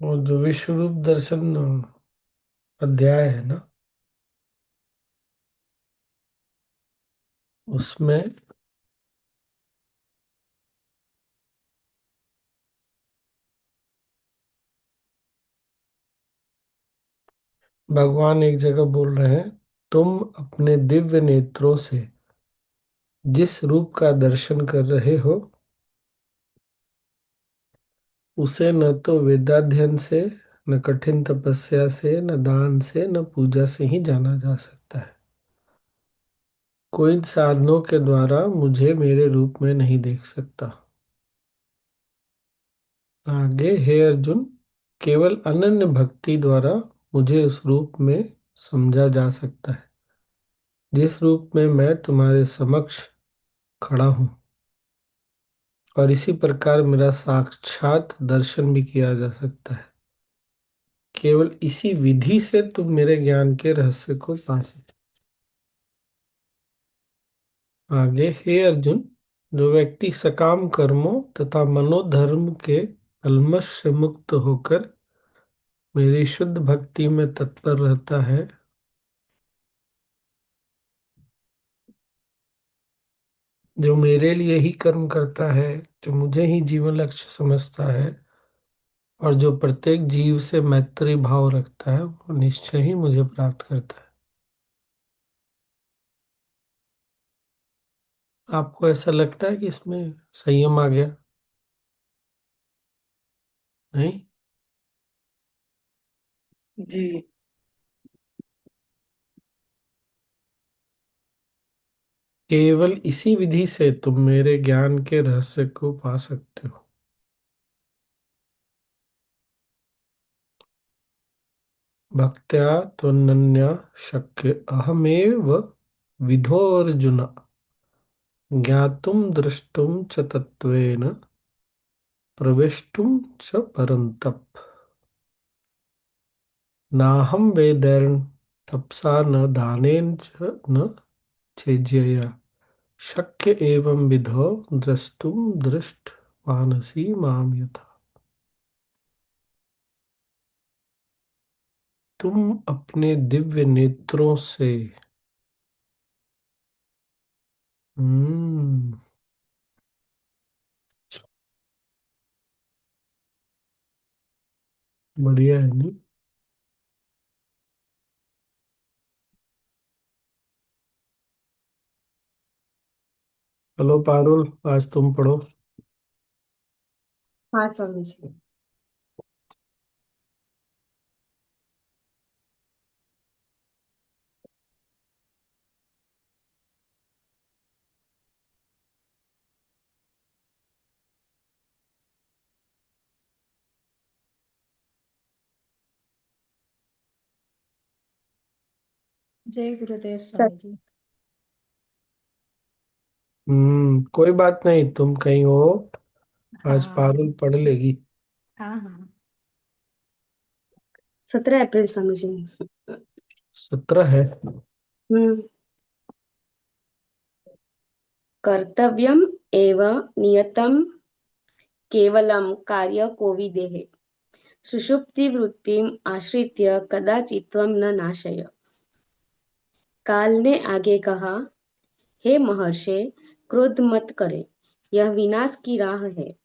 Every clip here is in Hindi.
और जो विश्व रूप दर्शन अध्याय है ना, उसमें भगवान एक जगह बोल रहे हैं, तुम अपने दिव्य नेत्रों से जिस रूप का दर्शन कर रहे हो, उसे न तो वेदाध्ययन से, न कठिन तपस्या से, न दान से, न पूजा से ही जाना जा सकता है। कोई इन साधनों के द्वारा मुझे मेरे रूप में नहीं देख सकता। आगे, हे अर्जुन, केवल अनन्य भक्ति द्वारा मुझे उस रूप में समझा जा सकता है जिस रूप में मैं तुम्हारे समक्ष खड़ा हूं, और इसी प्रकार मेरा साक्षात दर्शन भी किया जा सकता है। केवल इसी विधि से तुम मेरे ज्ञान के रहस्य को पा सकते। आगे, हे अर्जुन, जो व्यक्ति सकाम कर्मों तथा मनोधर्म के कल्मश से मुक्त होकर मेरी शुद्ध भक्ति में तत्पर रहता है, जो मेरे लिए ही कर्म करता है, जो मुझे ही जीवन लक्ष्य समझता है, और जो प्रत्येक जीव से मैत्री भाव रखता है, वो निश्चय ही मुझे प्राप्त करता है। आपको ऐसा लगता है कि इसमें संयम आ गया? नहीं। जी। केवल इसी विधि से तुम मेरे ज्ञान के रहस्य को पा सकते हो। भक्त्या त्वनन्या शक्य अहमेव विधोऽर्जुन, ज्ञातुम द्रष्टुम च तत्वेन प्रवेष्टुम च परन्तप। नाहं वेदैर्न तपसा न दानेन च न चेज्यया, शक्य एवं विधो द्रष्टुम दृष्टवानसि माम यथा। तुम अपने दिव्य नेत्रों से हम्म बढ़िया है नहीं? चलो पारुल, आज तुम पढ़ो। हाँ स्वामी जी। जय गुरुदेव स्वामी जी। कोई बात नहीं, तुम कहीं हो, आज हाँ पारुल पढ़ लेगी। हाँ हाँ। 17 अप्रैल स्वामी जी। 17 है? हम्म। कर्तव्यम एव नियतम केवलम कार्य कोविदेः सुषुप्ति वृत्तिम आश्रित्य कदाचित्वम न नाशय। काल ने आगे कहा, हे महर्षि, क्रोध मत करे, यह विनाश की राह है।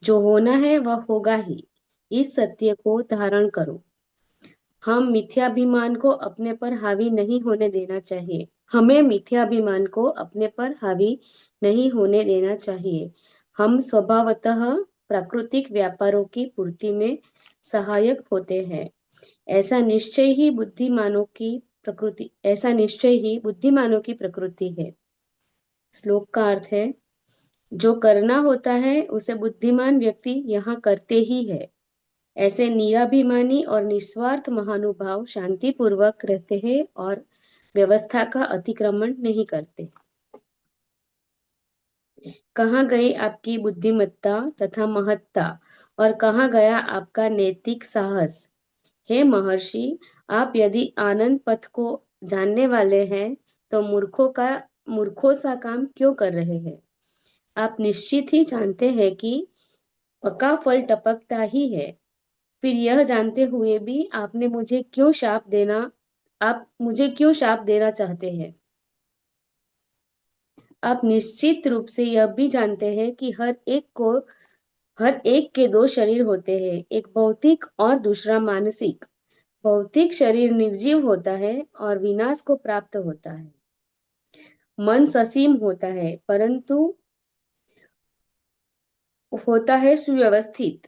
जो होना है वह होगा ही, इस सत्य को धारण करो। हम मिथ्याभिमान को अपने पर हावी नहीं होने देना चाहिए। हमें मिथ्याभिमान को अपने पर हावी नहीं होने देना चाहिए। हम स्वभावतः प्राकृतिक व्यापारों की पूर्ति में सहायक होते हैं। ऐसा निश्चय ही बुद्धिमानों की प्रकृति है। श्लोक का अर्थ है, जो करना होता है उसे बुद्धिमान व्यक्ति यहाँ करते ही है। ऐसे निराभिमानी और निस्वार्थ महानुभाव शांति पूर्वक रहते हैं और व्यवस्था का अतिक्रमण नहीं करते। कहाँ गई आपकी बुद्धिमत्ता तथा महत्ता, और कहाँ गया आपका नैतिक साहस? हे महर्षि, आप यदि आनंद पथ को जानने वाले हैं तो मूर्खों सा काम क्यों कर रहे हैं? आप निश्चित ही जानते हैं कि पका फल टपकता ही है, फिर यह जानते हुए भी आप मुझे क्यों शाप देना चाहते हैं? आप निश्चित रूप से यह भी जानते हैं कि हर एक के दो शरीर होते हैं, एक भौतिक और दूसरा मानसिक। भौतिक शरीर निर्जीव होता है और विनाश को प्राप्त होता है। मन ससीम होता है सुव्यवस्थित।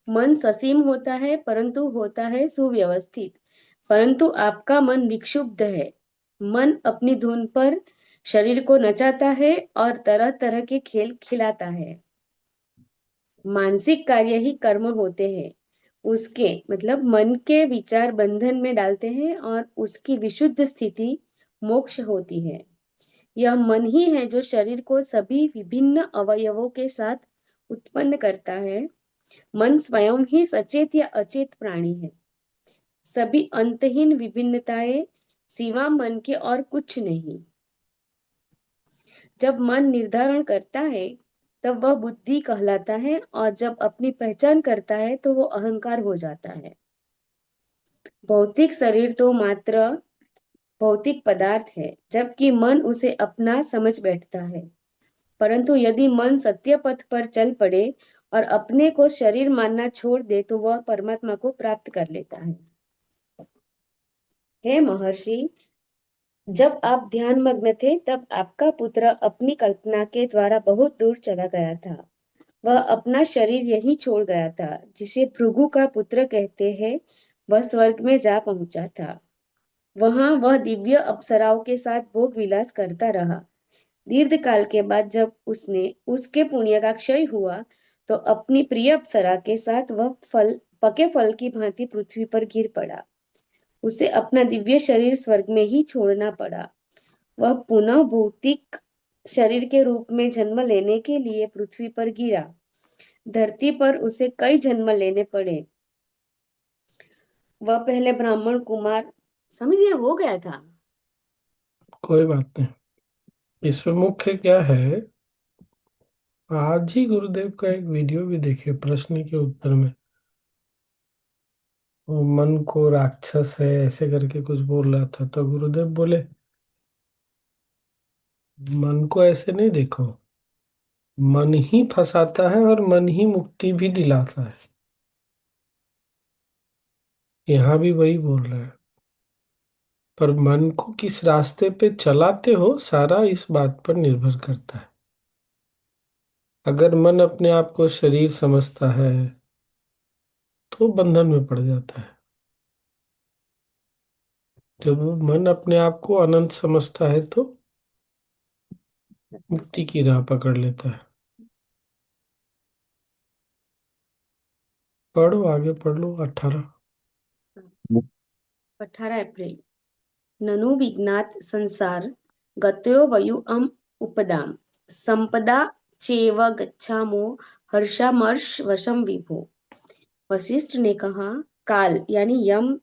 मन ससीम होता है परंतु होता है सुव्यवस्थित। परंतु आपका मन विक्षुब्ध है। मन अपनी धुन पर शरीर को नचाता है और तरह तरह के खेल खिलाता है। मानसिक कार्य ही कर्म होते हैं। उसके मतलब मन के विचार बंधन में डालते हैं और उसकी विशुद्ध स्थिति मोक्ष होती है। यह मन ही है जो शरीर को सभी विभिन्न अवयवों के साथ उत्पन्न करता है। मन स्वयं ही सचेत या अचेत प्राणी है। सभी अंतहीन विभिन्नताएं सिवा मन के और कुछ नहीं। जब मन निर्धारण करता है तब वह बुद्धि कहलाता है, और जब अपनी पहचान करता है तो वो अहंकार हो जाता है। भौतिक शरीर तो मात्र भौतिक पदार्थ है, जबकि मन उसे अपना समझ बैठता है। परंतु यदि मन सत्य पथ पर चल पड़े और अपने को शरीर मानना छोड़ दे तो वह परमात्मा को प्राप्त कर लेता है। हे महर्षि, जब आप ध्यान मग्न थे तब आपका पुत्र अपनी कल्पना के द्वारा बहुत दूर चला गया था। वह अपना शरीर यहीं छोड़ गया था। जिसे भृगु का पुत्र कहते हैं, वह स्वर्ग में जा पहुंचा था। वहां वह दिव्य अप्सराओं के साथ भोग विलास करता रहा। दीर्घ काल के बाद जब उसके पुण्य का क्षय हुआ तो अपनी प्रिय अप्सरा के साथ वह पके फल की भांति पृथ्वी पर गिर पड़ा। उसे अपना दिव्य शरीर स्वर्ग में ही छोड़ना पड़ा। वह पुनः भौतिक शरीर के रूप में जन्म लेने के लिए पृथ्वी पर गिरा। धरती पर उसे कई जन्म लेने पड़े। वह पहले ब्राह्मण कुमार, समझिए, हो गया था। कोई बात नहीं। इसमें मुख्य क्या है, आज ही गुरुदेव का एक वीडियो भी देखे प्रश्न के उत्तर में। वो मन को राक्षस है ऐसे करके कुछ बोल रहा था, तो गुरुदेव बोले मन को ऐसे नहीं देखो, मन ही फंसाता है और मन ही मुक्ति भी दिलाता है। यहाँ भी वही बोल रहा है। पर मन को किस रास्ते पे चलाते हो सारा इस बात पर निर्भर करता है। अगर मन अपने आप को शरीर समझता है तो बंधन में पड़ जाता है। जब वो मन अपने आप को अनंत समझता है तो मुक्ति की राह पकड़ लेता है। पढ़ो, आगे पढ़ लो 18। 18 अप्रैल। ननु विघ्नात् संसार गत्यो वयुअम उपदाम संपदा चेव गच्छामो हर्षामर्ष वशम विभो। वशिष्ठ ने कहा, काल यानी यम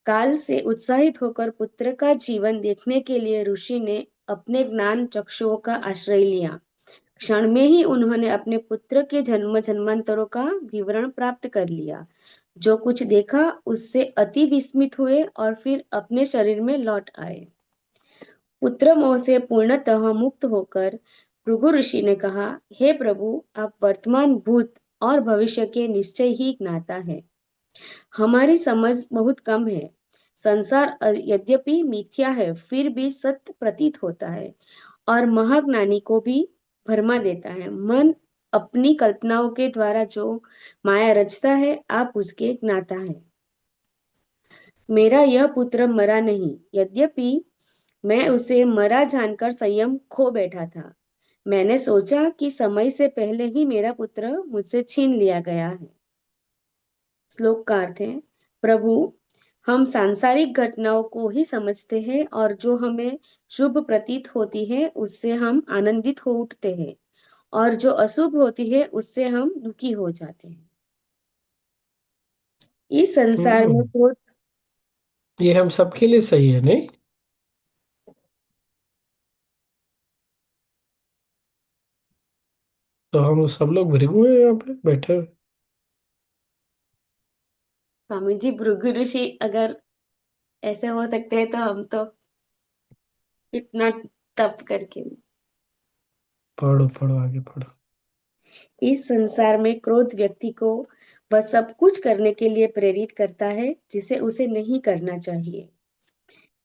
काल से उत्साहित होकर पुत्र का जीवन देखने के लिए ऋषि ने अपने ज्ञान चक्षुओं का आश्रय लिया। क्षण में ही उन्होंने अपने पुत्र के जन्म जन्मांतरों का विवरण प्राप्त कर लिया। जो कुछ देखा उससे अति विस्मित हुए और फिर अपने शरीर में लौट आए। पुत्र मोह से पूर्णतः मुक्त होकर भृगु ऋषि ने कहा, हे प्रभु, आप वर्तमान, भूत और भविष्य के निश्चय ही ज्ञाता है। हमारी समझ बहुत कम है। संसार यद्यपि मिथ्या है फिर भी सत्य प्रतीत होता है और महाज्ञानी को भी भरमा देता है। मन अपनी कल्पनाओं के द्वारा जो माया रचता है, आप उसके ज्ञाता है। मेरा यह पुत्र मरा नहीं, यद्यपि मैं उसे मरा जानकर संयम खो बैठा था। मैंने सोचा कि समय से पहले ही मेरा पुत्र मुझसे छीन लिया गया है। श्लोक का अर्थ है, प्रभु, हम सांसारिक घटनाओं को ही समझते हैं और जो हमें शुभ प्रतीत होती है उससे हम आनंदित हो उठते हैं, और जो अशुभ होती है उससे हम दुखी हो जाते हैं। इस संसार में हम्म, ये हम सबके लिए सही है नहीं? तो हम सब लोग भृगु हैं यहाँ पे बैठे हुए। स्वामी जी, भृगु ऋषि अगर ऐसे हो सकते हैं तो हम तो इतना तप करके। पढ़ो पढ़ो, आगे पढ़ो। इस संसार में क्रोध व्यक्ति को वह सब कुछ करने के लिए प्रेरित करता है जिसे उसे नहीं करना चाहिए,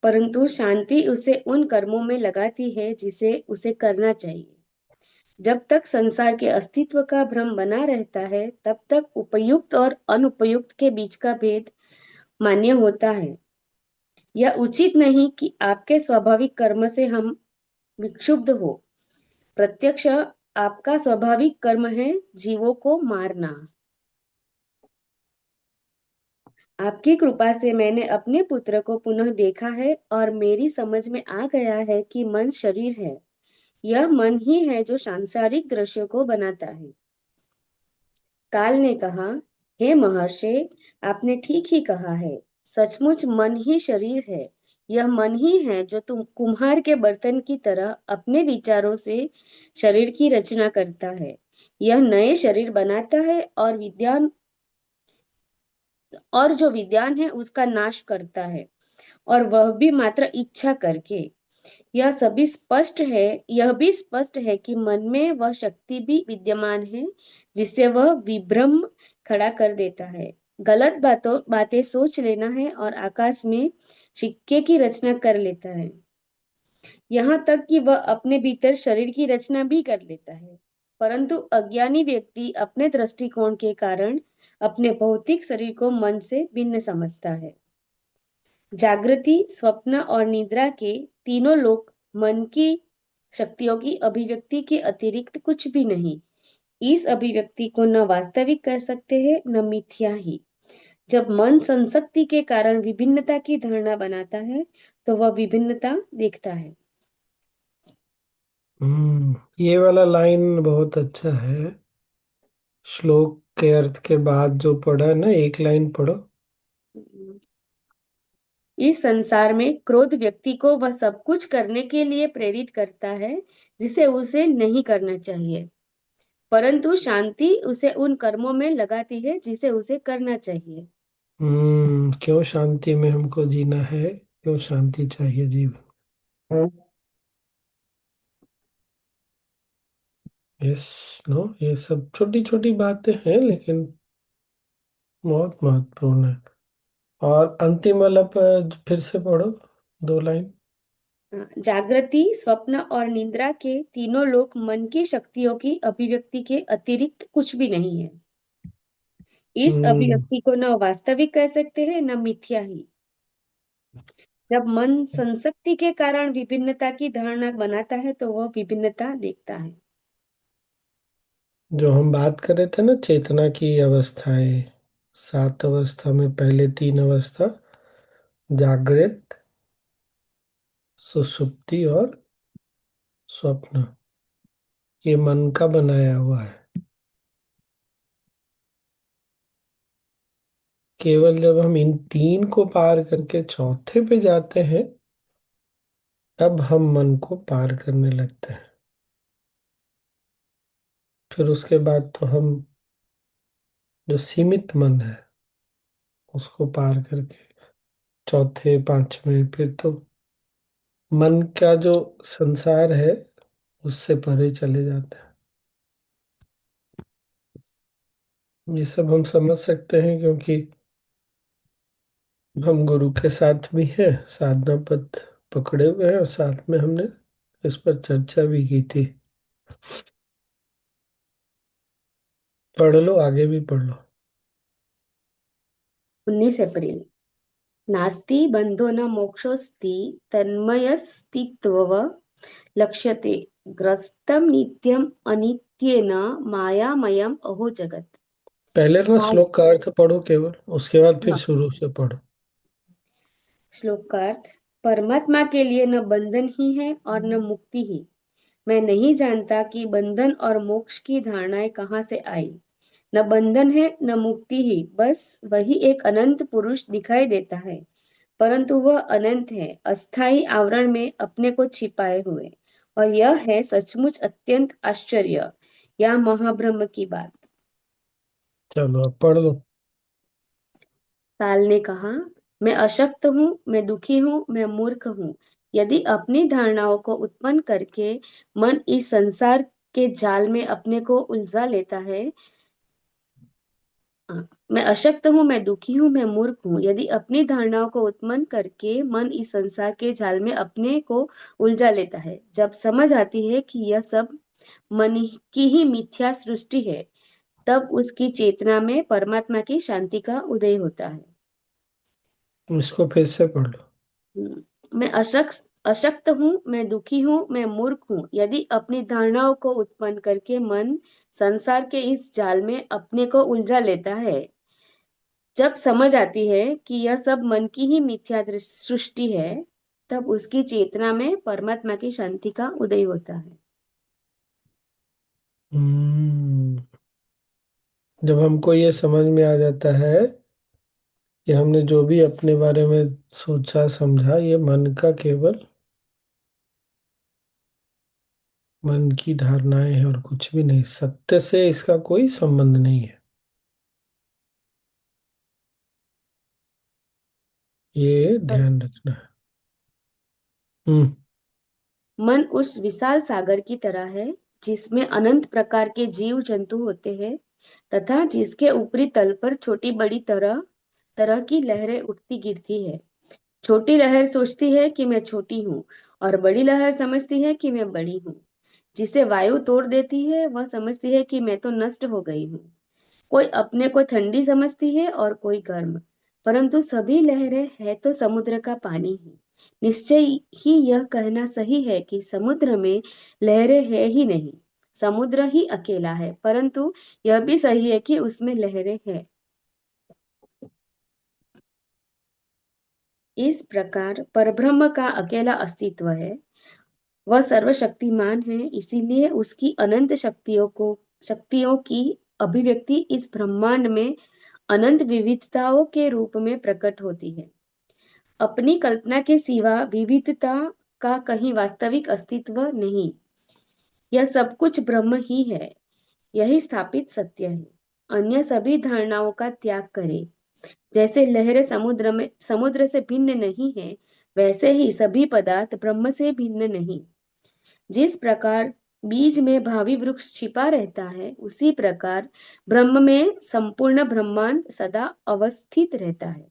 परंतु शांति उसे उन कर्मों में लगाती है जिसे उसे करना चाहिए। जब तक संसार के अस्तित्व का भ्रम बना रहता है, तब तक उपयुक्त और अनुपयुक्त के बीच का भेद मान्य होता है। यह उचित नहीं कि आपके स्वाभाविक कर्म से हम विक्षुब्ध हो। प्रत्यक्ष आपका स्वाभाविक कर्म है जीवों को मारना। आपकी कृपा से मैंने अपने पुत्र को पुनः देखा है और मेरी समझ में आ गया है कि मन शरीर है। यह मन ही है जो सांसारिक दृश्यों को बनाता है। काल ने कहा, हे महर्षि, आपने ठीक ही कहा है। सचमुच मन ही शरीर है। यह मन ही है जो तुम कुम्हार के बर्तन की तरह अपने विचारों से शरीर की रचना करता है। यह नए शरीर बनाता है और जो विद्वान है उसका नाश करता है, और वह भी मात्र इच्छा करके। यह भी स्पष्ट है कि मन में वह शक्ति भी विद्यमान है जिससे वह विभ्रम खड़ा कर देता है। गलत बातें सोच लेना है और आकाश में सिक्के की रचना कर लेता है। यहाँ तक कि वह अपने भीतर शरीर की रचना भी कर लेता है। परंतु अज्ञानी व्यक्ति अपने दृष्टिकोण के कारण अपने भौतिक शरीर को मन से भिन्न समझता है। जागृति, स्वप्न और निद्रा के तीनों लोक मन की शक्तियों की अभिव्यक्ति के अतिरिक्त कुछ भी नहीं। इस अभिव्यक्ति को न वास्तविक कह सकते हैं न मिथ्या ही। जब मन संसक्ति के कारण विभिन्नता की धारणा बनाता है तो वह विभिन्नता देखता है। ये वाला लाइन बहुत अच्छा है। श्लोक के अर्थ के बाद जो पढ़ा है ना, एक लाइन पढ़ो। इस संसार में क्रोध व्यक्ति को वह सब कुछ करने के लिए प्रेरित करता है जिसे उसे नहीं करना चाहिए, परंतु शांति उसे उन कर्मों में लगाती है जिसे उसे करना चाहिए। क्यों शांति में हमको जीना है, क्यों शांति चाहिए जीवन। यस, नो, ये सब छोटी छोटी बातें हैं लेकिन बहुत महत्वपूर्ण है। और अंतिम वाला पर फिर से पढ़ो, 2 लाइन। जागृति, स्वप्न और निद्रा के तीनों लोक मन की शक्तियों की अभिव्यक्ति के अतिरिक्त कुछ भी नहीं है। इस हम्म अभिव्यक्ति को न वास्तविक कह सकते हैं न मिथ्या ही। जब मन संसक्ति के कारण विभिन्नता की धारणा बनाता है तो वह विभिन्नता देखता है। जो हम बात कर रहे थे ना, चेतना की अवस्थाएं, 7 अवस्था में पहले 3 अवस्था, जागृत, सुषुप्ति और स्वप्न, ये मन का बनाया हुआ है। केवल जब हम इन 3 को पार करके चौथे पे जाते हैं, तब हम मन को पार करने लगते हैं। फिर उसके बाद तो हम, जो सीमित मन है, उसको पार करके चौथे 5वें, फिर तो मन का जो संसार है उससे परे चले जाते हैं। ये सब हम समझ सकते हैं क्योंकि हम गुरु के साथ भी हैं, साधना पथ पकड़े हुए हैं, और साथ में हमने इस पर चर्चा भी की थी। पढ़ लो, आगे भी पढ़ लो। 19 अप्रैल। नास्ति बंधो न मोक्षोस्ति तन्मयस्तित्व लक्ष्यते ग्रस्तम नित्यम अनित्येन मायामयम अहो जगत। पहले ना काल। श्लोक का अर्थ पढ़ो केवल, उसके बाद फिर हाँ। शुरू से पढ़ो। श्लोक का अर्थ। परमात्मा के लिए न बंधन ही है और न मुक्ति ही। मैं नहीं जानता कि बंधन और मोक्ष की धारणाएं कहाँ से आई। न बंधन है न मुक्ति ही, बस वही एक अनंत पुरुष दिखाई देता है, परंतु वह अनंत है, अस्थाई आवरण में अपने को छिपाए हुए। और यह है सचमुच अत्यंत आश्चर्य या महाब्रह्म की बात। चलो अब पढ़ लो। ताल ने कहा, मैं अशक्त हूँ, मैं दुखी हूँ, मैं मूर्ख हूँ। यदि अपनी धारणाओं को उत्पन्न करके मन इस संसार के जाल में अपने को उलझा लेता है, मैं अशक्त हूँ, मैं दुखी हूँ, मैं मूर्ख हूँ। यदि अपनी धारणाओं को उत्पन्न करके मन इस संसार के जाल में अपने को उलझा लेता है, जब समझ आती है कि यह सब मन की ही मिथ्या सृष्टि है, तब उसकी चेतना में परमात्मा की शांति का उदय होता है। इसको फिर से पढ़ लो। मैं अशक्त हूँ, मैं दुखी हूँ, मैं मूर्ख हूँ। यदि अपनी धारणाओं को उत्पन्न करके मन संसार के इस जाल में अपने को उलझा लेता है, जब समझ आती है कि यह सब मन की ही मिथ्या सृष्टि है, तब उसकी चेतना में परमात्मा की शांति का उदय होता है। हम्म, जब हमको ये समझ में आ जाता है कि हमने जो भी अपने बारे में सोचा समझा, ये मन का केवल मन की धारणाएं हैं और कुछ भी नहीं, सत्य से इसका कोई संबंध नहीं है, ये पर ध्यान रखना है। हम्म। मन उस विशाल सागर की तरह है जिसमें अनंत प्रकार के जीव जंतु होते हैं, तथा जिसके ऊपरी तल पर छोटी बड़ी तरह तरह की लहरें उठती गिरती है। छोटी लहर सोचती है कि मैं छोटी हूँ, और बड़ी लहर समझती है कि मैं बड़ी हूँ। जिसे वायु तोड़ देती है, वह समझती है कि मैं तो नष्ट हो गई हूँ। कोई अपने को ठंडी समझती है और कोई गर्म, परंतु सभी लहरें है तो समुद्र का पानी ही। निश्चय ही यह कहना सही है कि समुद्र में लहरें है ही नहीं, समुद्र ही अकेला है, परंतु यह भी सही है कि उसमें लहरें हैं। इस प्रकार परब्रह्म का अकेला अस्तित्व है। वह सर्वशक्तिमान है, इसीलिए उसकी अनंत शक्तियों की अभिव्यक्ति इस ब्रह्मांड में अनंत विविधताओं के रूप में प्रकट होती है। अपनी कल्पना के सिवा विविधता का कहीं वास्तविक अस्तित्व नहीं। यह सब कुछ ब्रह्म ही है, यही स्थापित सत्य है। अन्य सभी धारणाओं का त्याग करें। जैसे लहरें समुद्र से भिन्न नहीं है, वैसे ही सभी पदार्थ ब्रह्म से भिन्न नहीं। जिस प्रकार बीज में भावी वृक्ष छिपा रहता है, उसी प्रकार ब्रह्म में संपूर्ण ब्रह्मांड सदा अवस्थित रहता है।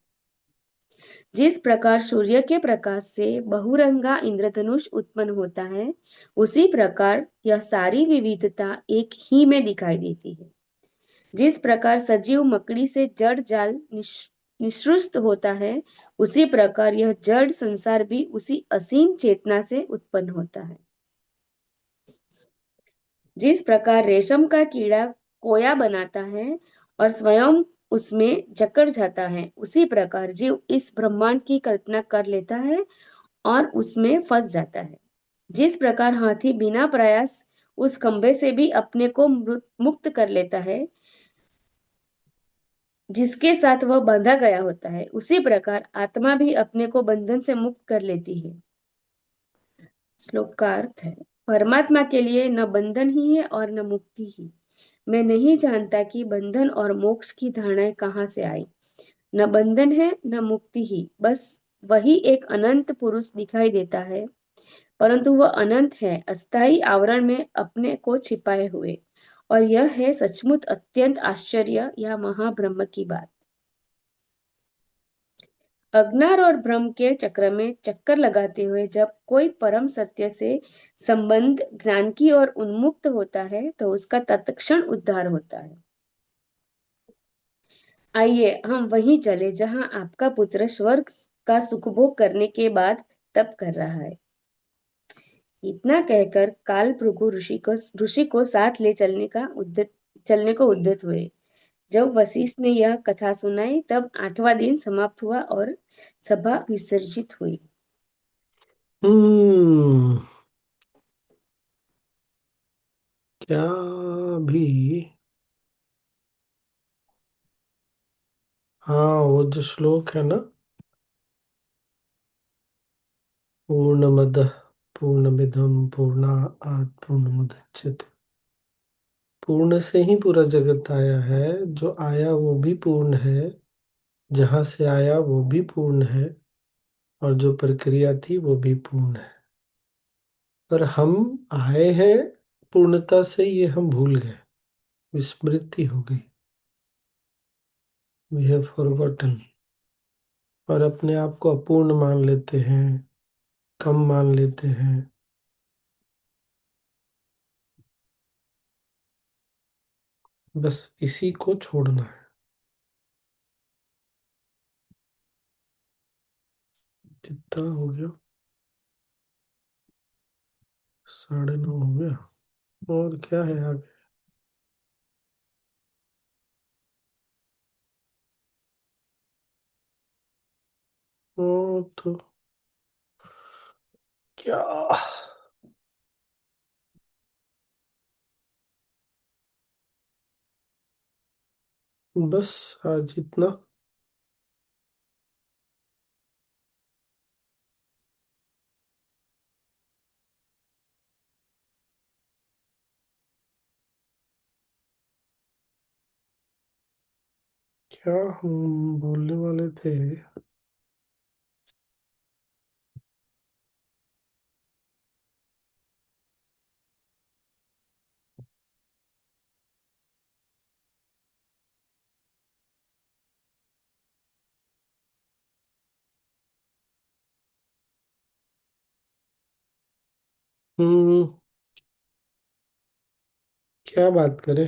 जिस प्रकार सूर्य के प्रकाश से बहुरंगा इंद्रधनुष उत्पन्न होता है, उसी प्रकार यह सारी विविधता एक ही में दिखाई देती है। जिस प्रकार सजीव मकड़ी से जड़ जाल निःसृत होता है, उसी प्रकार यह जड़ संसार भी उसी असीम चेतना से उत्पन्न होता है। जिस प्रकार रेशम का कीड़ा कोया बनाता है और स्वयं उसमें जकड़ जाता है, उसी प्रकार जीव इस ब्रह्मांड की कल्पना कर लेता है और उसमें फंस जाता है। जिस प्रकार हाथी बिना प्रयास उस खंभे से भी अपने को मुक्त कर लेता है जिसके साथ वह बांधा गया होता है, उसी प्रकार आत्मा भी अपने को बंधन से मुक्त कर लेती है। श्लोक का अर्थ है, परमात्मा के लिए न बंधन ही है और न मुक्ति ही। मैं नहीं जानता कि बंधन और मोक्ष की धारणाएं कहाँ से आई। न बंधन है न मुक्ति ही, बस वही एक अनंत पुरुष दिखाई देता है, परंतु वह अनंत है, अस्थाई आवरण में अपने को छिपाए हुए। और यह है सचमुच अत्यंत आश्चर्य या महाब्रह्म की बात। अज्ञान और भ्रम के चक्र में चक्कर लगाते हुए जब कोई परम सत्य से संबंध ज्ञान की ओर उन्मुक्त होता है, तो उसका तत्क्षण उद्धार होता है। आइए हम वहीं चले जहां आपका पुत्र स्वर्ग का सुखभोग करने के बाद तप कर रहा है। इतना कहकर काल भृगु ऋषि को साथ ले चलने को उद्यत हुए। जब वशिष्ठ ने यह कथा सुनाई, तब 8वां दिन समाप्त हुआ और सभा विसर्जित हुई। हम्म। क्या भी। हाँ, वो जो श्लोक है ना, पूर्णमदः पूर्णमिदं पूर्णात् पूर्णमुदच्यते, पूर्ण से ही पूरा जगत आया है, जो आया वो भी पूर्ण है, जहाँ से आया वो भी पूर्ण है, और जो प्रक्रिया थी वो भी पूर्ण है। पर हम आए हैं पूर्णता से, ये हम भूल गए, विस्मृति हो गई। We have forgotten. और अपने आप को अपूर्ण मान लेते हैं, कम मान लेते हैं। बस इसी को छोड़ना है। कितना हो गया? 9:30 हो गया। और क्या है आगे? तो क्या? बस आज इतना। क्या हम बोलने वाले थे? हम्म। क्या बात करें?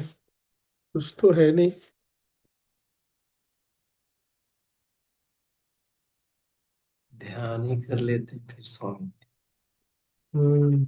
कुछ तो है नहीं। ध्यान ही कर लेते फिर सो। हम्म।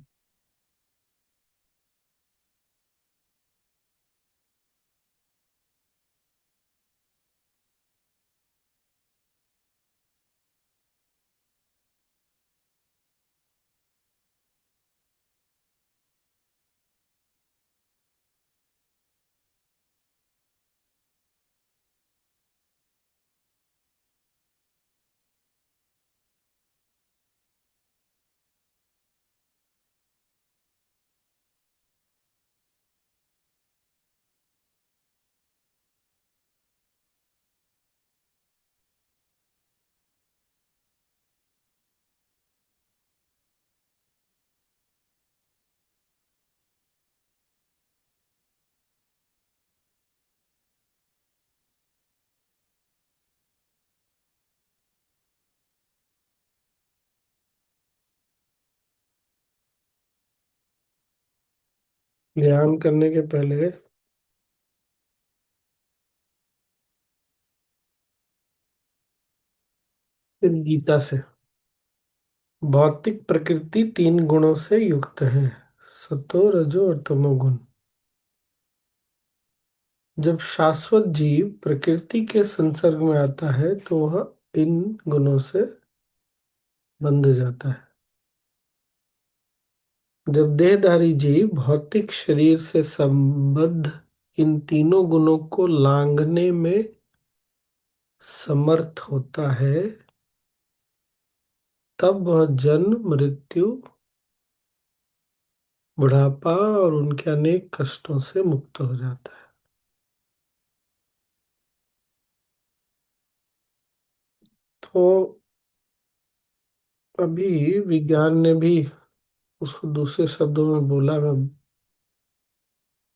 ध्यान करने के पहले फिर गीता से। भौतिक प्रकृति 3 गुणों से युक्त है, सतो रजो और तमोगुण। जब शाश्वत जीव प्रकृति के संसर्ग में आता है तो वह इन गुणों से बंध जाता है। जब देहधारी जीव भौतिक शरीर से संबद्ध इन तीनों गुणों को लांघने में समर्थ होता है, तब वह जन्म, मृत्यु, बुढ़ापा और उनके अनेक कष्टों से मुक्त हो जाता है। तो अभी विज्ञान ने भी उसको दूसरे शब्दों में बोला, मैं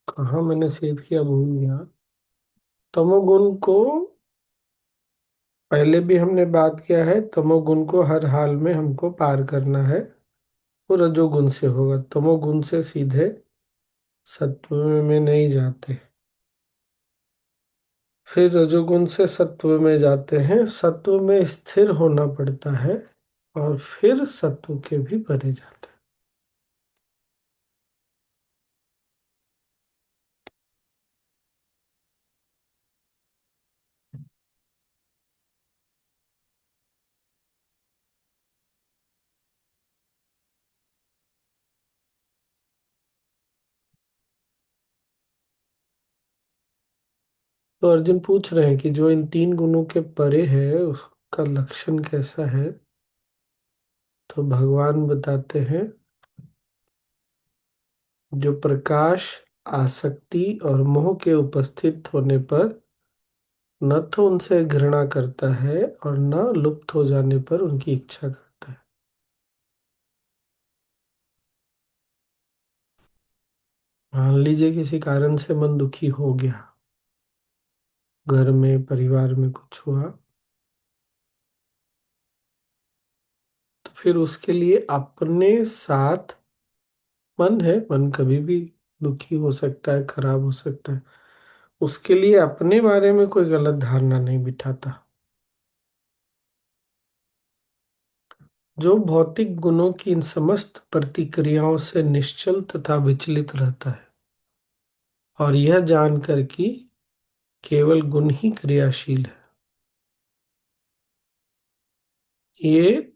कहाँ मैंने सेव किया भूल गया। तमोगुण को पहले भी हमने बात किया है, तमोगुण को हर हाल में हमको पार करना है। वो रजोगुण से होगा, तमोगुण से सीधे सत्व में नहीं जाते। फिर रजोगुण से सत्व में जाते हैं, सत्व में स्थिर होना पड़ता है, और फिर सत्व के भी परे जाते हैं। तो अर्जुन पूछ रहे हैं कि जो इन 3 गुणों के परे है उसका लक्षण कैसा है। तो भगवान बताते हैं, जो प्रकाश, आसक्ति और मोह के उपस्थित होने पर न तो उनसे घृणा करता है और न लुप्त हो जाने पर उनकी इच्छा करता है। मान लीजिए किसी कारण से मन दुखी हो गया, घर में परिवार में कुछ हुआ, तो फिर उसके लिए अपने साथ, मन है, मन कभी भी दुखी हो सकता है, खराब हो सकता है, उसके लिए अपने बारे में कोई गलत धारणा नहीं बिठाता। जो भौतिक गुणों की इन समस्त प्रतिक्रियाओं से निश्चल तथा विचलित रहता है और यह जानकर कि केवल गुण ही क्रियाशील है, ये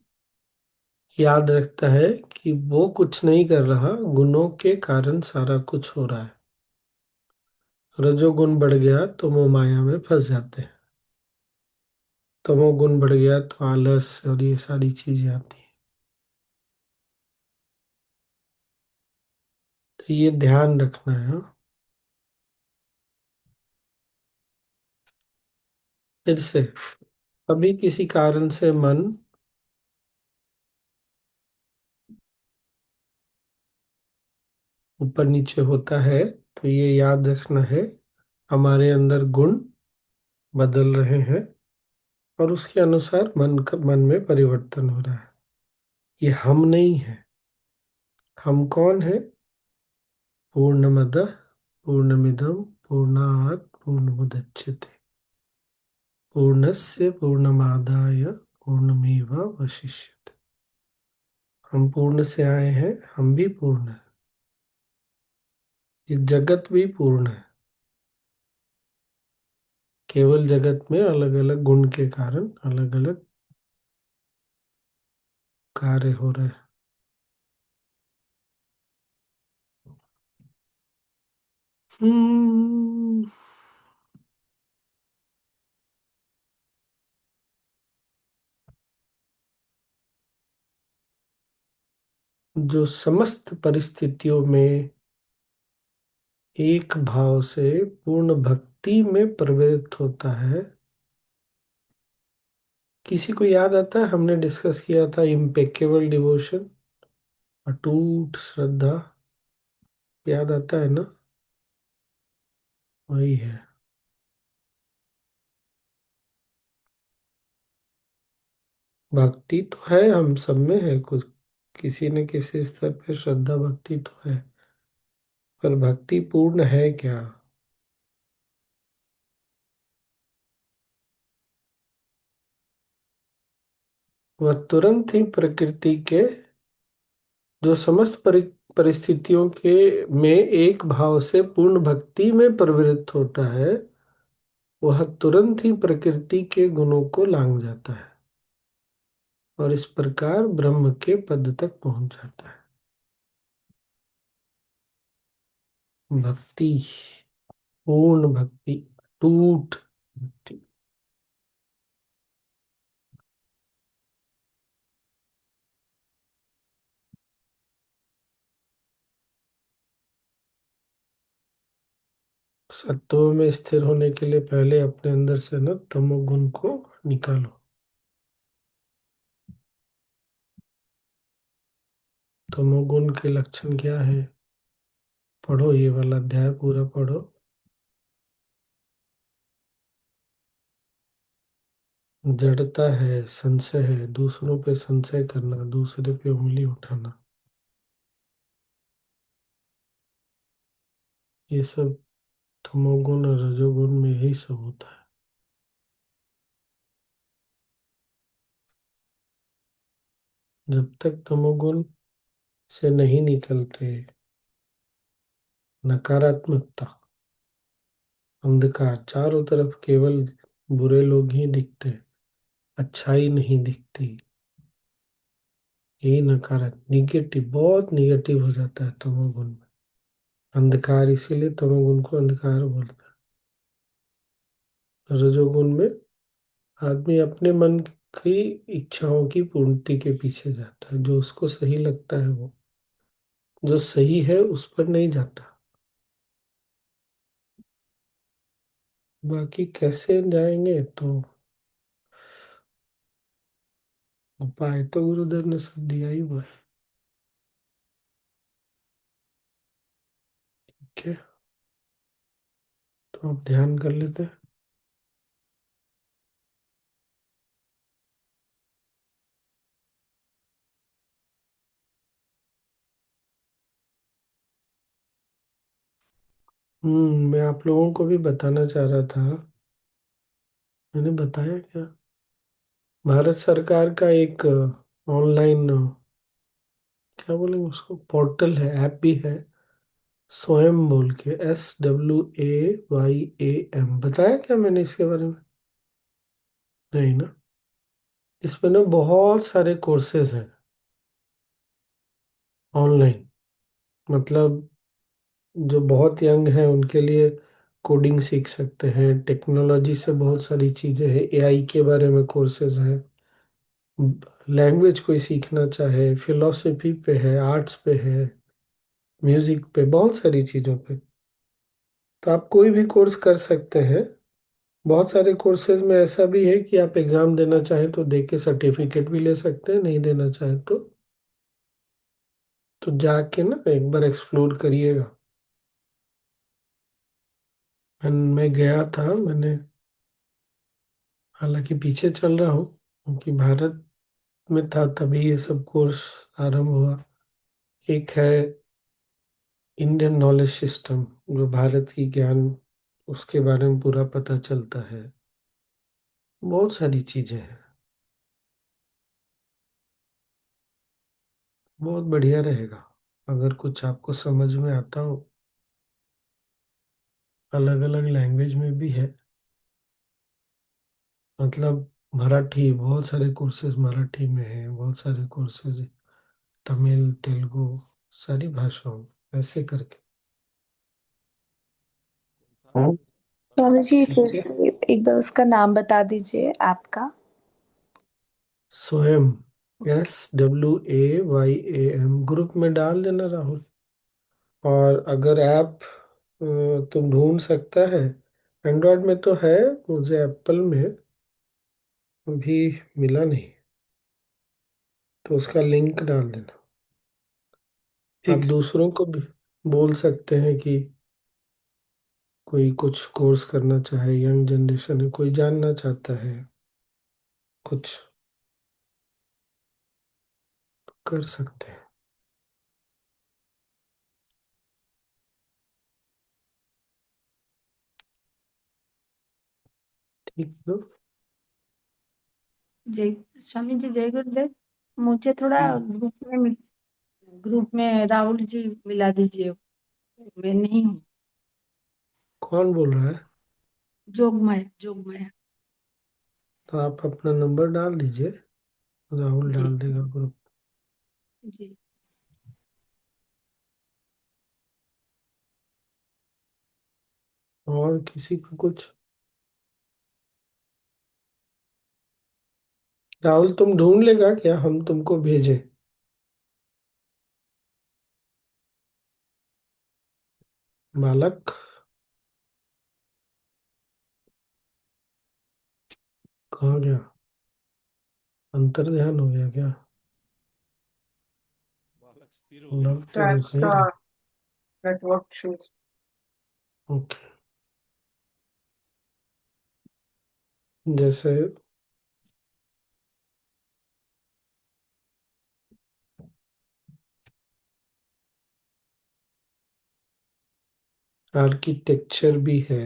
याद रखता है कि वो कुछ नहीं कर रहा, गुणों के कारण सारा कुछ हो रहा है। रजोगुण बढ़ गया तो मोह माया में फंस जाते हैं, तमोगुण बढ़ गया तो आलस और ये सारी चीजें आती हैं। तो ये ध्यान रखना है, हाँ? फिर से, अभी किसी कारण से मन ऊपर नीचे होता है, तो ये याद रखना है हमारे अंदर गुण बदल रहे हैं और उसके अनुसार मन में परिवर्तन हो रहा है। ये हम नहीं है। हम कौन है? पूर्णमदः पूर्णमिदं पूर्णात् पूर्णमुदच्यते पूर्णस्य पूर्णमादाय पूर्णमेवावशिष्यते। हम पूर्ण से आए हैं, हम भी पूर्ण है। ये जगत भी पूर्ण है, केवल जगत में अलग अलग गुण के कारण अलग अलग कार्य हो रहे हैं। हम्म, जो समस्त परिस्थितियों में एक भाव से पूर्ण भक्ति में प्रवृत्त होता है। किसी को याद आता है, हमने डिस्कस किया था इम्पेकेबल डिवोशन, अटूट श्रद्धा, याद आता है ना? वही है। भक्ति तो है, हम सब में है कुछ, किसी न किसी स्तर पे श्रद्धा भक्ति तो है, पर भक्ति पूर्ण है क्या? वह तुरंत ही प्रकृति के, जो समस्त परिस्थितियों के में एक भाव से पूर्ण भक्ति में प्रवृत्त होता है, वह तुरंत ही प्रकृति के गुणों को लांघ जाता है और इस प्रकार ब्रह्म के पद तक पहुंच जाता है। भक्ति, पूर्ण भक्ति, टूट भक्ति। सत्व में स्थिर होने के लिए पहले अपने अंदर से न तमोगुण को निकालो। तमोगुण के लक्षण क्या है? पढ़ो, ये वाला अध्याय पूरा पढ़ो। जड़ता है, संशय है, दूसरों पे संशय करना, दूसरे पे उंगली उठाना, ये सब तमोगुण और रजोगुण में यही सब होता है। जब तक तमोगुण से नहीं निकलते, नकारात्मकता, अंधकार, चारों तरफ केवल बुरे लोग ही दिखते, अच्छाई नहीं दिखती, यही नकारात्मक, निगेटिव, बहुत निगेटिव हो जाता है तमोगुण में। अंधकार, इसीलिए तमोगुण को अंधकार बोलते हैं। रजोगुण में आदमी अपने मन की इच्छाओं की पूर्ति के पीछे जाता है, जो उसको सही लगता है, वो जो सही है उस पर नहीं जाता। बाकी कैसे जाएंगे तो उपाय तो गुरुदेव ने सब दिया ही हुआ है। ठीक है, तो आप ध्यान कर लेते हैं। मैं आप लोगों को भी बताना चाह रहा था। मैंने बताया क्या? भारत सरकार का एक ऑनलाइन, क्या बोलेंगे उसको, पोर्टल है, ऐप भी है। स्वयं बोल के, SWAYAM। बताया क्या मैंने इसके बारे में? नहीं ना। इसमें ना बहुत सारे कोर्सेज हैं ऑनलाइन। मतलब जो बहुत यंग है उनके लिए कोडिंग सीख सकते हैं, टेक्नोलॉजी से बहुत सारी चीज़ें हैं, AI के बारे में कोर्सेज हैं, लैंग्वेज कोई सीखना चाहे, फिलोसफी पे है, आर्ट्स पे है, म्यूजिक पे, बहुत सारी चीज़ों पे। तो आप कोई भी कोर्स कर सकते हैं। बहुत सारे कोर्सेज में ऐसा भी है कि आप एग्ज़ाम देना चाहें तो दे के सर्टिफिकेट भी ले सकते हैं, नहीं देना चाहें तो जाके ना एक बार एक्सप्लोर करिएगा। मैं गया था, मैंने हालांकि पीछे चल रहा हूँ क्योंकि भारत में था तभी ये सब कोर्स आरंभ हुआ। एक है इंडियन नॉलेज सिस्टम, जो भारत की ज्ञान, उसके बारे में पूरा पता चलता है। बहुत सारी चीजें हैं। बहुत बढ़िया रहेगा अगर कुछ आपको समझ में आता हो। अलग अलग लैंग्वेज में भी है। मतलब मराठी, बहुत सारे कोर्सेज मराठी में है, बहुत सारे कोर्सेज तमिल, तेलुगु, सारी भाषाओं में, ऐसे करके। स्वामी जी फिर ठीक है। से एक बार उसका नाम बता दीजिए आपका। स्वयं, SWAYAM, ग्रुप में डाल देना राहुल। और अगर ऐप तुम ढूंढ सकता है, एंड्रॉयड में तो है, मुझे एप्पल में भी मिला नहीं, तो उसका लिंक डाल देना। आप ठीक। दूसरों को भी बोल सकते हैं कि कोई कुछ कोर्स करना चाहे, यंग जनरेशन है, कोई जानना चाहता है कुछ, कर सकते हैं। ठीक है। जय स्वामी जी, जय गुरुदेव। मुझे थोड़ा हम्म, ग्रुप में राहुल जी मिला दीजिए। मैं नहीं हूँ। कौन बोल रहा है? जोगमाया जोगमाया। तो आप अपना नंबर डाल दीजिए, राहुल जी डाल देगा ग्रुप। जी। और किसी को कुछ? राहुल तुम ढूंढ लेगा क्या, हम तुमको भेजें? बालक, कहाँ गया? अंतर ध्यान हो गया क्या? बालक स्थिर हो गया। लग तो वैसा ही रहा। Network issues. ओके। जैसे आर्किटेक्चर भी है,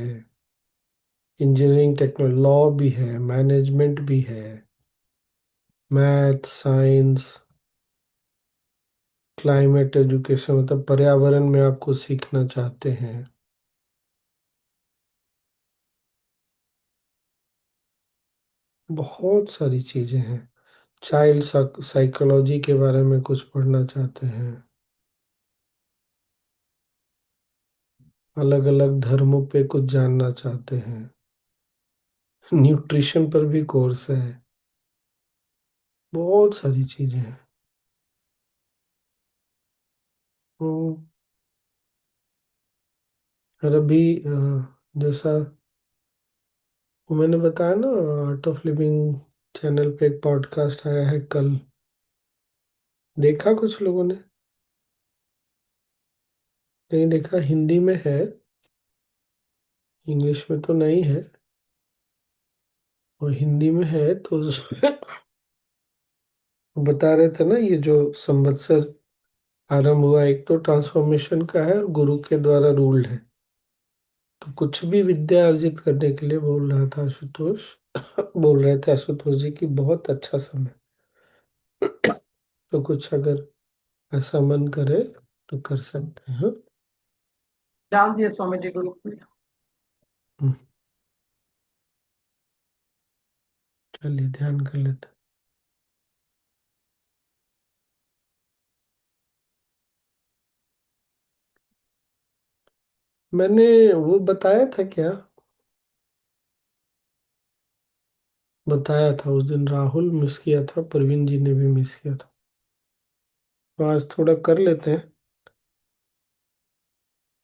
इंजीनियरिंग टेक्नोलॉजी, लॉ भी है, मैनेजमेंट भी है, मैथ, साइंस, क्लाइमेट एजुकेशन, मतलब पर्यावरण में आपको सीखना चाहते हैं, बहुत सारी चीजें हैं। चाइल्ड साइकोलॉजी के बारे में कुछ पढ़ना चाहते हैं, अलग अलग धर्मों पे कुछ जानना चाहते हैं, न्यूट्रिशन पर भी कोर्स है, बहुत सारी चीजें हैं। तो और अभी जैसा वो मैंने बताया ना, आर्ट ऑफ लिविंग चैनल पे एक पॉडकास्ट आया है कल। देखा कुछ लोगों ने? नहीं देखा? हिंदी में है, इंग्लिश में तो नहीं है। और हिंदी में है तो उसमें बता रहे थे ना, ये जो संवत्सर आरंभ हुआ, एक तो ट्रांसफॉर्मेशन का है और गुरु के द्वारा रूल्ड है। तो कुछ भी विद्या अर्जित करने के लिए बोल रहा था आशुतोष, बोल रहे थे आशुतोष जी की बहुत अच्छा समय। तो कुछ अगर ऐसा मन करे तो कर सकते हैं, हाँ? डाल दिया स्वामी जी ग्रुप में। हम्म, चलिए ध्यान कर लेते हैं। मैंने वो बताया था क्या? बताया था उस दिन, राहुल मिस किया था, प्रवीण जी ने भी मिस किया था। तो आज थोड़ा कर लेते हैं।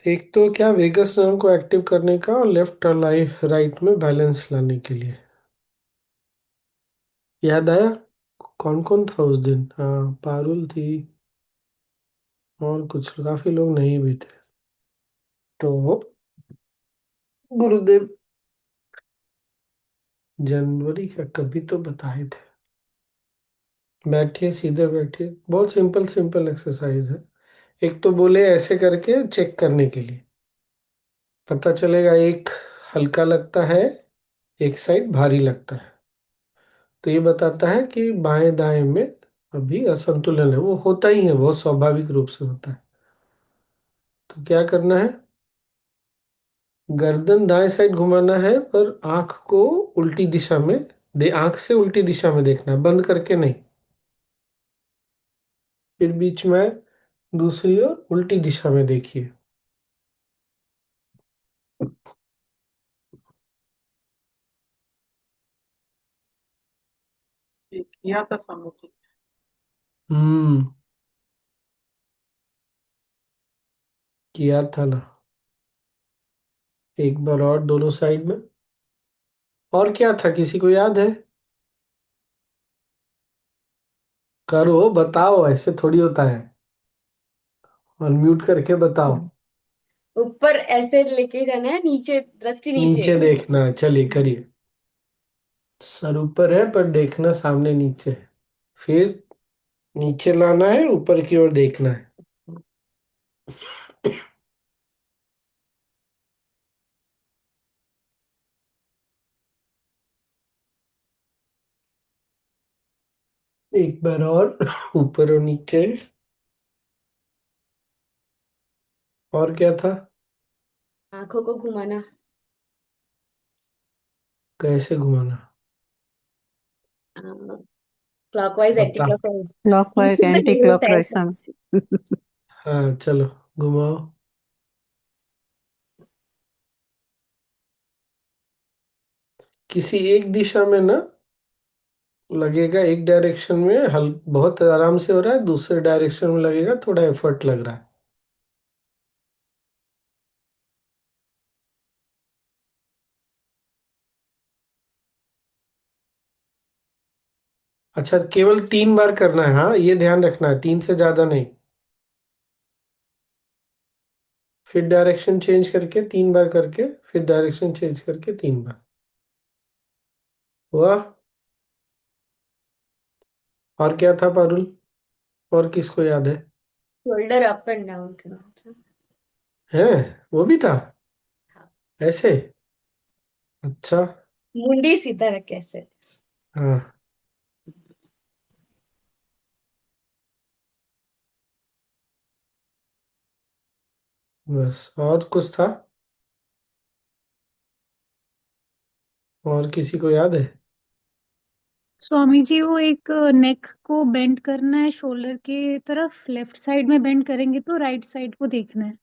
एक तो क्या, वेगस नर्व को एक्टिव करने का और लेफ्ट और राइट में बैलेंस लाने के लिए। याद आया? कौन कौन था उस दिन? हाँ, पारुल थी और कुछ काफी लोग नहीं भी थे। तो वो गुरुदेव जनवरी का कभी तो बताए थे। बैठिए, सीधे बैठिए, बहुत सिंपल सिंपल एक्सरसाइज है। एक तो बोले ऐसे करके चेक करने के लिए पता चलेगा, एक हल्का लगता है, एक साइड भारी लगता है। तो ये बताता है कि बाएं दाएं में अभी असंतुलन है। वो होता ही है, बहुत स्वाभाविक रूप से होता है। तो क्या करना है, गर्दन दाएं साइड घुमाना है, पर आंख को उल्टी दिशा में दे, आंख से उल्टी दिशा में देखना है, बंद करके नहीं। फिर बीच में दूसरी ओर उल्टी दिशा में देखिए। ये किया था स्वामी जी। हम्म, किया था ना। एक बार और दोनों साइड में। और क्या था, किसी को याद है? करो, बताओ, ऐसे थोड़ी होता है। अनम्यूट करके बताओ। ऊपर ऐसे लेके जाना है, नीचे दृष्टि नीचे। नीचे देखना है, चलिए करिए। सर ऊपर है पर देखना सामने नीचे है। फिर नीचे लाना है, ऊपर की ओर देखना है। एक बार और ऊपर और नीचे। और क्या था? आंखों को घुमाना। कैसे घुमाना? क्लॉकवाइज एंटी बता। क्लॉकवाइज। क्लॉकवाइज मुझे तो एंटी नहीं होता है ऐसा। क्लॉकवाइज। हाँ चलो, घुमाओ। किसी एक दिशा में ना लगेगा, एक डायरेक्शन में हल बहुत आराम से हो रहा है, दूसरे डायरेक्शन में लगेगा थोड़ा एफर्ट लग रहा है। अच्छा, केवल 3 बार करना है, हाँ ये ध्यान रखना है, 3 से ज्यादा नहीं। फिर डायरेक्शन चेंज करके 3 बार करके, फिर डायरेक्शन चेंज करके 3 बार। वाह। और क्या था पारुल? और किसको याद है? शोल्डर अप एंड डाउन करना। है, वो भी था हाँ। ऐसे? अच्छा। मुंडी सीधा रख कैसे। हाँ, बस और कुछ था? और किसी को याद है? स्वामी जी वो एक नेक को बेंड करना है शोल्डर के तरफ, लेफ्ट साइड में बेंड करेंगे तो राइट साइड को देखना है,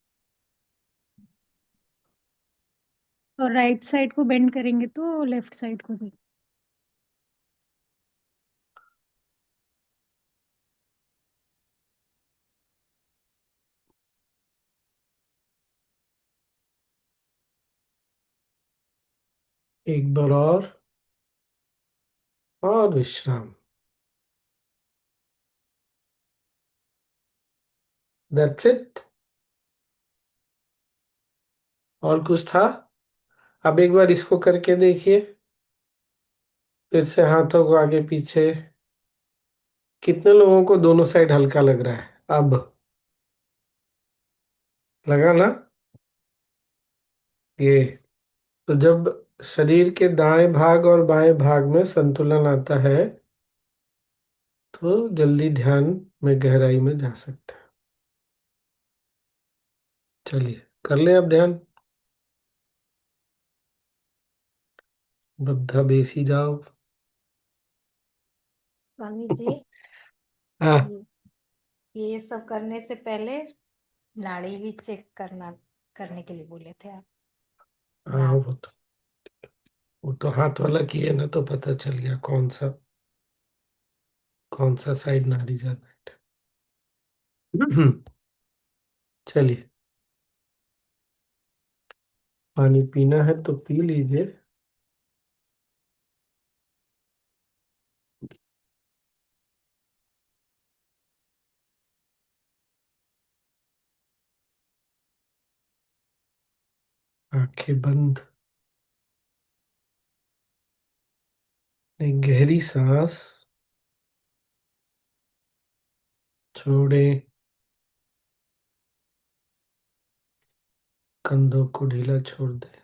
और राइट साइड को बेंड करेंगे तो लेफ्ट साइड को देखना एक बार और विश्राम। That's it. और कुछ था? अब एक बार इसको करके देखिए, फिर से हाथों को आगे पीछे। कितने लोगों को दोनों साइड हल्का लग रहा है अब? लगा ना? ये तो जब शरीर के दाएं भाग और बाएं भाग में संतुलन आता है तो जल्दी ध्यान में गहराई में जा सकते हैं। चलिए कर लें अब ध्यान। बद्धा बेसी जाओ। स्वामी जी, हाँ ये सब करने से पहले नाड़ी भी चेक करने के लिए बोले थे आप। हाँ, नाक। वो तो हाथ वाला किए ना तो पता चल गया कौन सा साइड नाड़ी ज्यादा है। चलिए, पानी पीना है तो पी लीजिए। आंखें बंद। एक गहरी सांस छोड़ें। कंधों को ढीला छोड़ दें।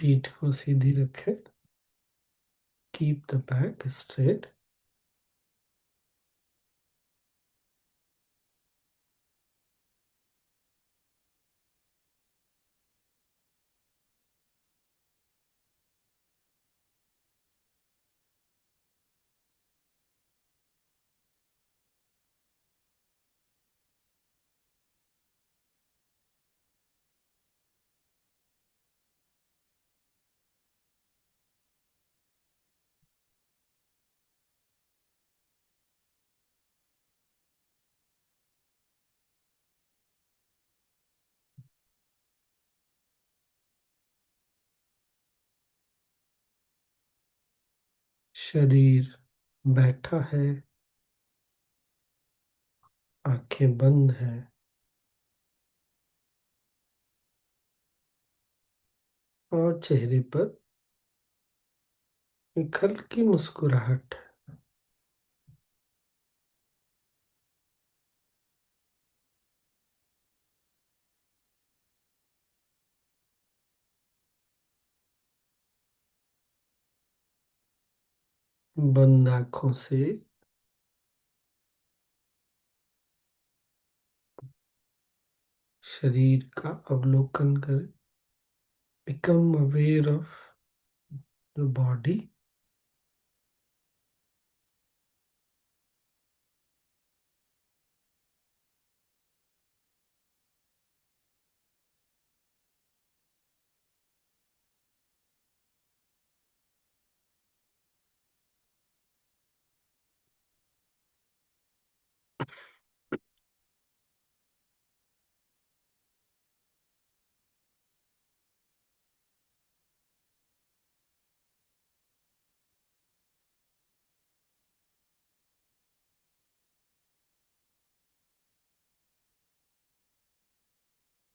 पीठ को सीधी रखें। Keep the back straight. शरीर बैठा है, आंखें बंद है और चेहरे पर एक हल्की मुस्कुराहट है। बंद आंखों से शरीर का अवलोकन करें। Become aware of the body.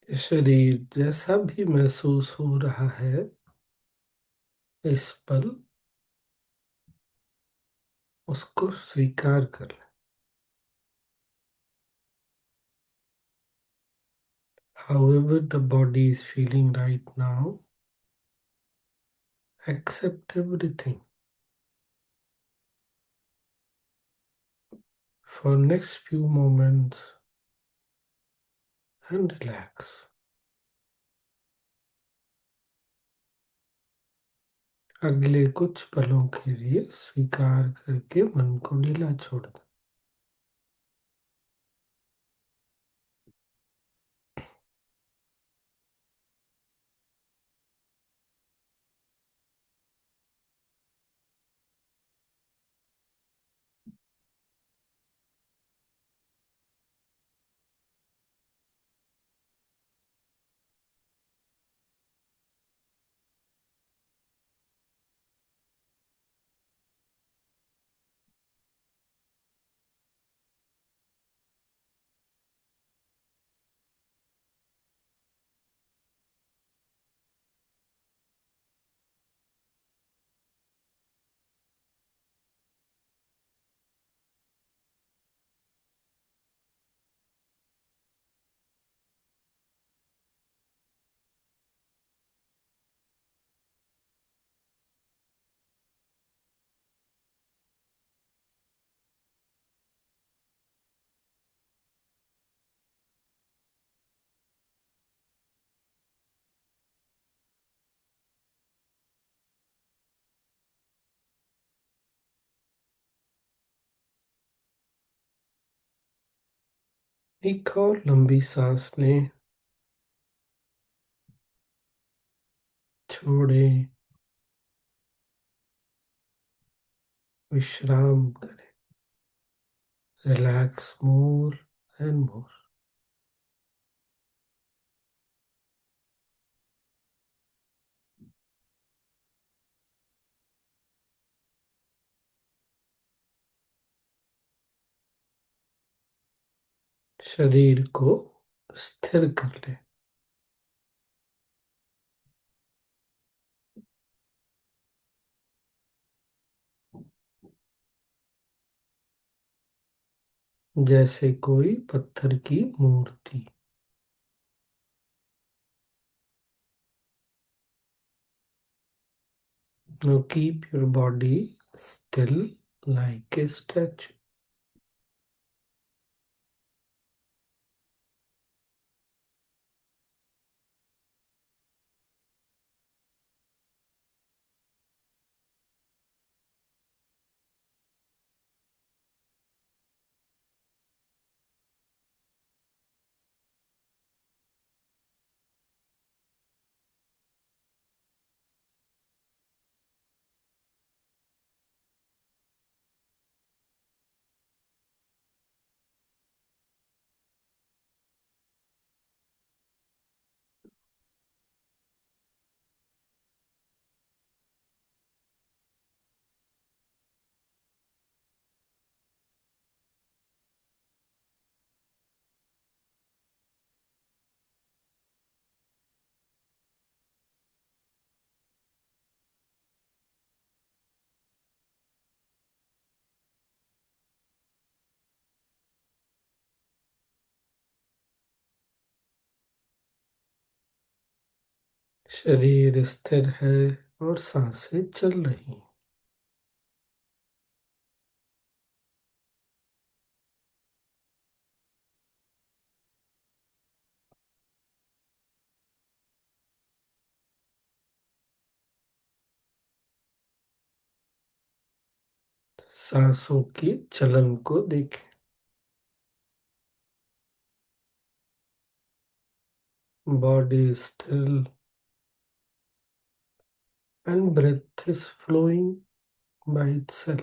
शरीर जैसा भी महसूस हो रहा है इस पल, उसको स्वीकार कर लें। However the body is feeling right now, accept everything. For next few moments and relax. अगले कुछ पलों के लिए स्वीकार करके मन को ढीला छोड़ दें। एक और लंबी सांस लें, छोड़ें, विश्राम करें। Relax more and more. शरीर को स्थिर कर लें। जैसे कोई पत्थर की मूर्ति। Now keep your body still like a statue. शरीर स्थिर है और सांसें चल रही हैं। सांसों के चलन को देखें। Body is still and breath is flowing by itself.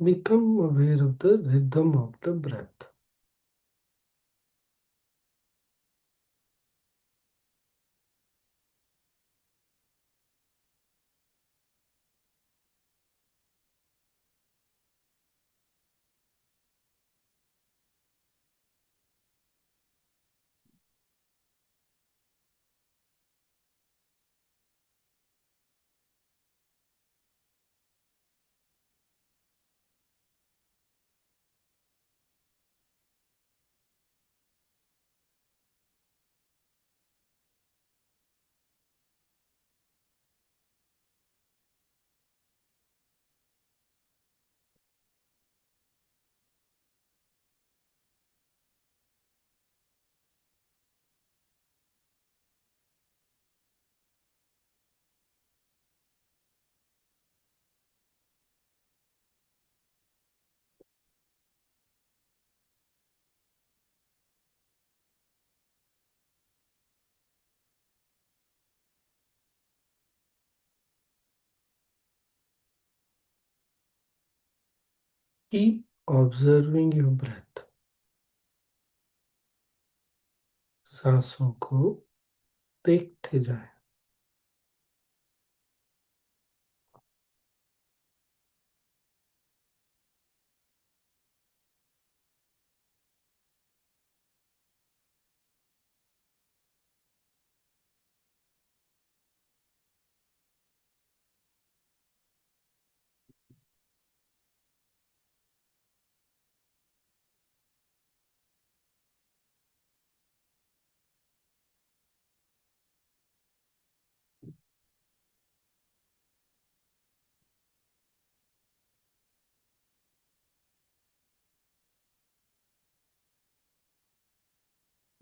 Become aware of the rhythm of the breath. Keep observing your breath. सांसों को देखते जाएं।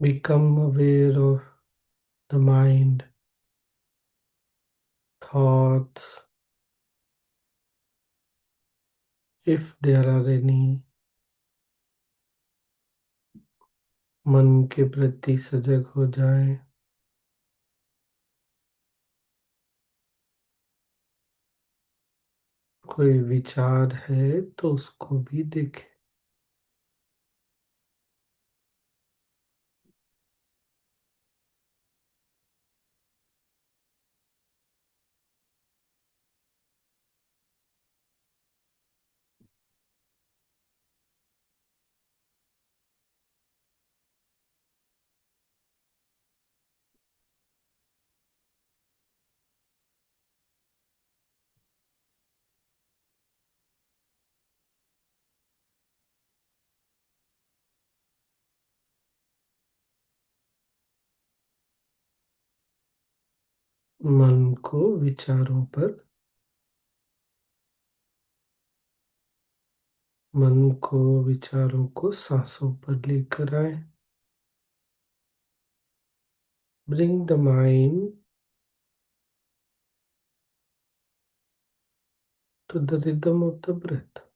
become aware of the mind, thoughts, if there are any, मन के प्रति सजग हो जाएं। कोई विचार है तो उसको भी देखें। मन को विचारों पर, मन को विचारों को सांसों पर लेकर आए। Bring the mind to the rhythm of the breath.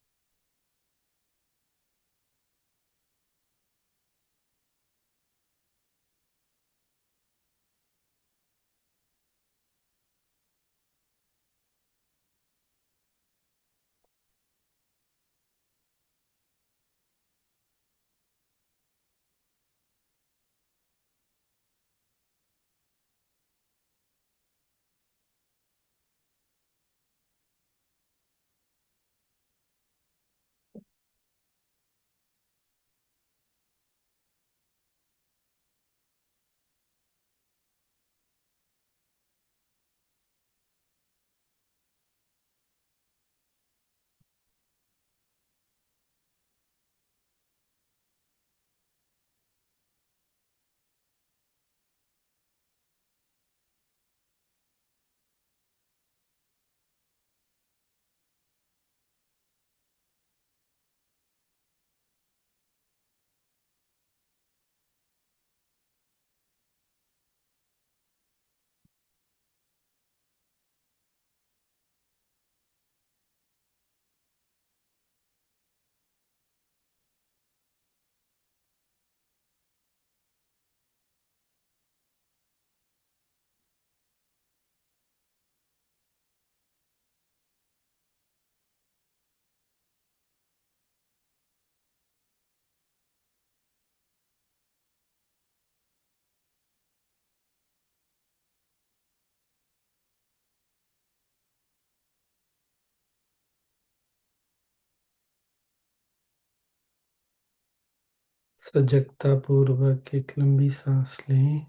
सजगता पूर्वक एक लंबी सांस लें।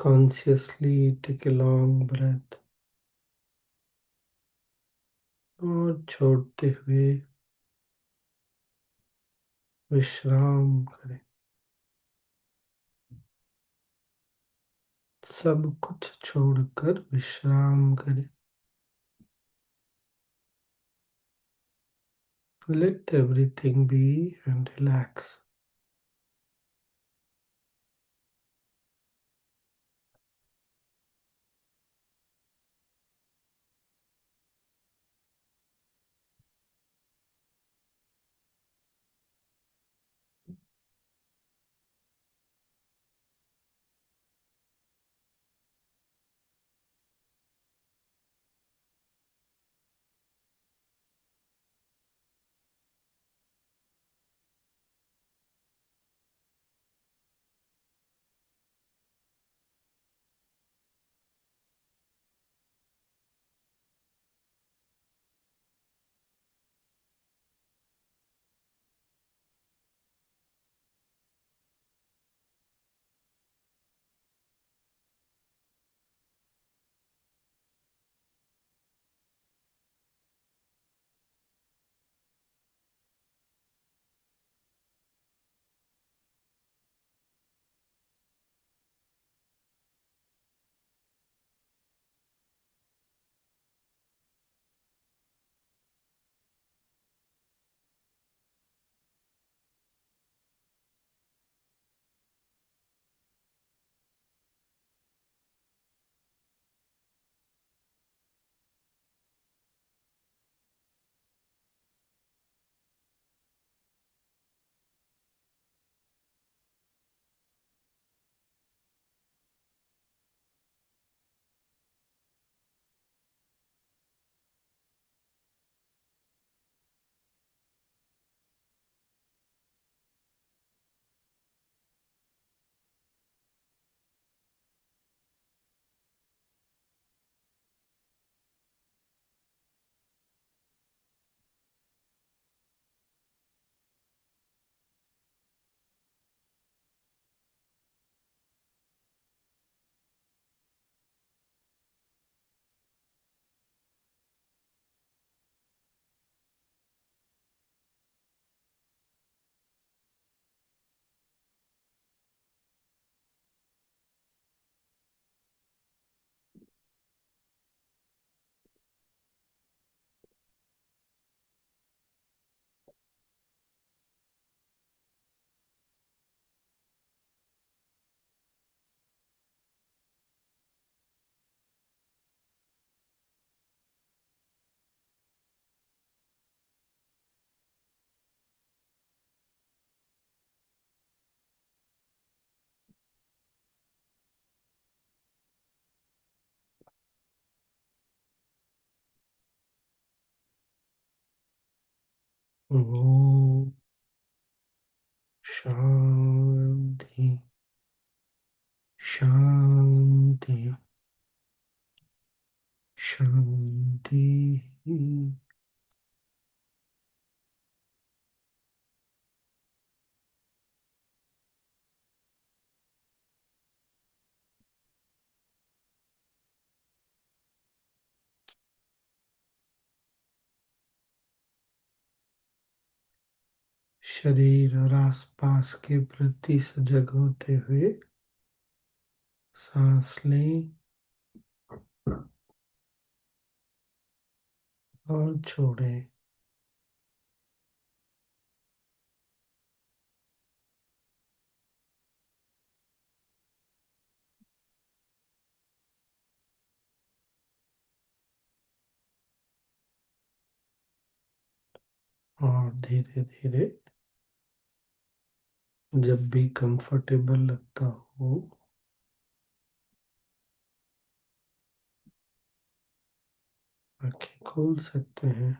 Consciously take a long breath और छोड़ते हुए विश्राम करें। सब कुछ छोड़कर विश्राम करें। Let everything be and relax. Om Shanti शांति शांति। शरीर और आसपास के प्रति सजग होते हुए सांस लें और छोड़ें। और धीरे धीरे जब भी कंफर्टेबल लगता हो आंखें खोल सकते हैं।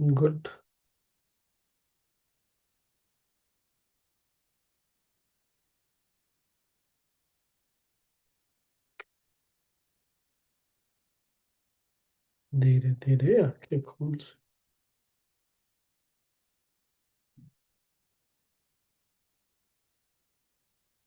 गुड। धीरे धीरे आंखें खोल सकते हैं।